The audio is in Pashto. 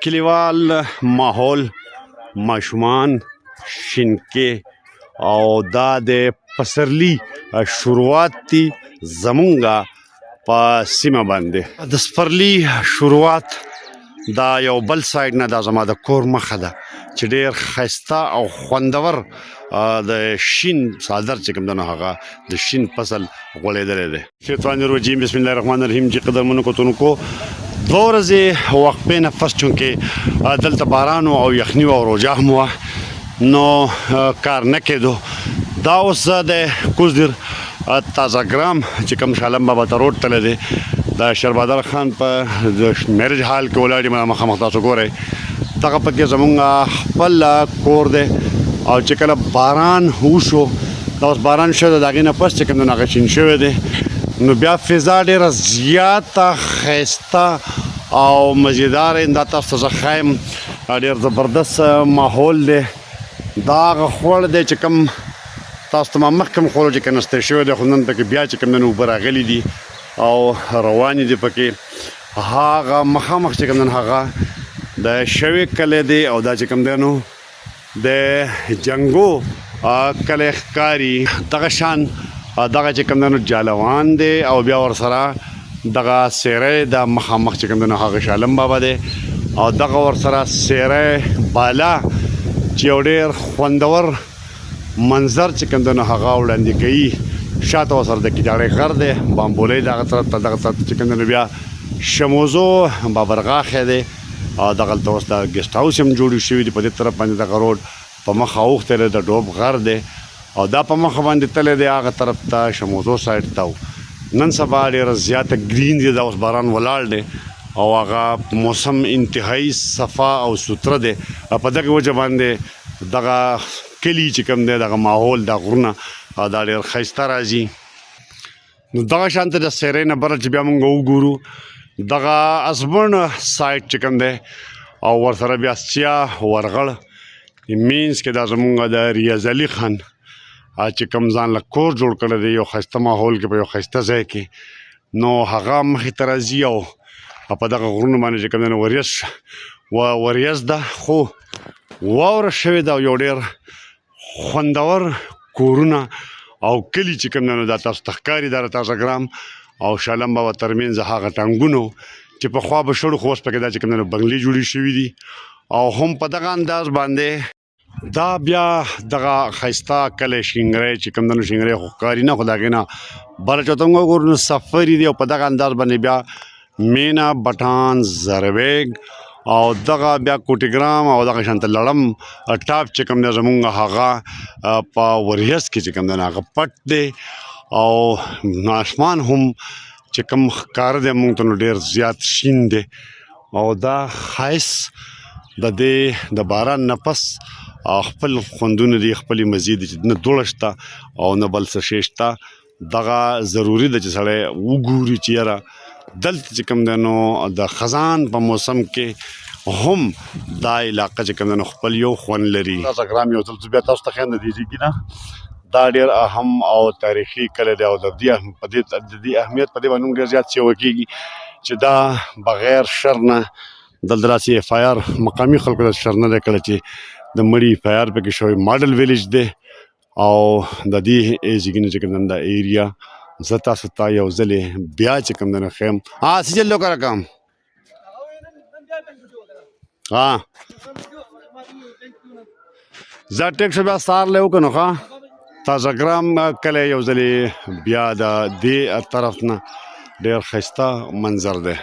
کلیوال ماحول ماشومان شینکې او دا د پسرلی شروعات دي زمونږه په سیمه باندې د سپرلی شروعات دا یو بل سایډ نه دا زما د کور مخه ده چې ډېر ښایسته او خوندور د شین څادر چې کوم دی نو هغه د شین فصل غوړېدلی دی. شیطان الرجیم بسم الله الرحمن الرحیم. چې قدرمنو کتونکو 2 ورځې وقفې نه پس چونکې دلته باران او یخني او روجا هم وه نو کار نه کېدو. دا اوس د کوزدیر تازه ګرام چې کوم شالم بابا ته روډ تللی دی د شربادر خان په میرج هال کې ولاړ یم مخامخ تاسو ګورئ دغه پکې زمونږ خپل کور دی او چې کله باران وشو دا اوس باران شو د هغې نه پس چې کوم دی هغه شین شوی دی نو بیا فضا ډېره زیاته ښایسته او مزیداره دا تاسو ته زه ښایم ډېر زبردست ماحول دی. دا هغه خوړ دی چې کوم تاسو ته ما مخکې خوړو چې کنستی شوی دی خو نن پکې بیا چې کوم دی نو اوبه راغلي دي او روانې دي پکې. هغه مخامخ چې کوم دی هغه د شوی کلی دی او دا چې کوم دی نو د جنګو کلی ښکاري دغه شان دغه چې کوم دی نو جالوان دی او بیا ورسره دغه سیری د مخامخ چې کوم دی نو هغه شالم بابا دی او دغه ورسره سیری بالا چې یو ډېر خوندور منظر چې کوم دی نو هغه وړاندې کوي. شاته ورسره د کیداړی غر دی بامبولۍ دغه طرف ته دغه طرف ته چې کوم دی نو بیا شموزو بابرغاښی دی او دغلته اوس د ګیسټ هاوس هم جوړ شوي دي په دې طرف باندې دغه روډ په مخه اوښتی دی د ډوب غر دی او دا په مخه باندې تللی دی هغه طرف ته شموزو سایډ ته. نن سبا ډېره زیاته ګرین دی دا اوس باران ولاړ دی او هغه موسم انتهایی صفا او سوتره دی په دغه وجه باندې دغه کلي چې کوم دی دغه ماحول دا غرونه دا ډېر ښایسته راځي. نو دغه شانته د سیرۍ نه بره چې بیا موږ وګورو دغه ازمن سایډ چې کوم دی او ورسره بیا سیاه ورغړ مینس کې دا زمونږ د ریاض علي خان چې کوم ځان له کور جوړ کړی دی یو ښایسته ماحول کې په یو ښایسته ځای کې نو هغه مخې ته راځي او په دغه غرونو باندې چې کوم دی نو وریځ ده خو واوره شوې ده او یو ډېر خوندور کورونه او کلي چې کوم دی نو دا تاسو ته ښکاري دا تازه ګرام او شالم بابا ترمنځ هغه ټانګونو چې پخوا به شړو خو اوس پکې دا چې کوم دی نو بنګلې جوړې شوي دي او هم په دغه انداز باندې دا بیا دغه ښایسته کلی شینګری چې کوم دی نو شینګری خو ښکاري نه خو د هغې نه بله چاته موږ وګورو نو سفري دی او په دغه انداز باندې بیا مینا بټان زربیګ او دغه بیا کوټیګرام او دغه شانته لړم ټاپ چې کوم دی زمونږ هغه په وریځ کې چې کوم دی هغه پټ دی او آسمان هم چې کوم ښکاره دی موږ ته نو ډېر زیات شین دی او دا ښایست د دې د باران نه پس خپل خوندونه دي خپلې مزې دي چې نه دوړه شته او نه بل څه شی شته دغه ضروري ده چې سړی وګوري چې یاره دلته چې کوم دی نو د خزان په موسم کې هم دا علاقه چې کوم دی نو خپل یو خوند لري. تازه ګرام یو ځل بیا تاسو ته ښه نه دیږي نه دا ډېر اهم او تاریخي کلی دی او د دې اهمیت په دې باندې ډېر زیات څه وکېږي چې دا بغیر شر نه دلته داسې اف آی آر مقامي خلکو ته شر نه دی کړی چې د مړي اف آی آر پکې شوی ماډل ویلیج دی او د دې ایزګي نه چې کوم دا ایریا زه تاسو ته یو ځلې بیا چې کوم دی نو ښیم سجل لو کرا کام زه ټیک شو بیا سهار لی وکړو نو ښه تازه ګرام کلی یو ځلې بیا د دې طرف نه ډېر ښایسته منظر دی.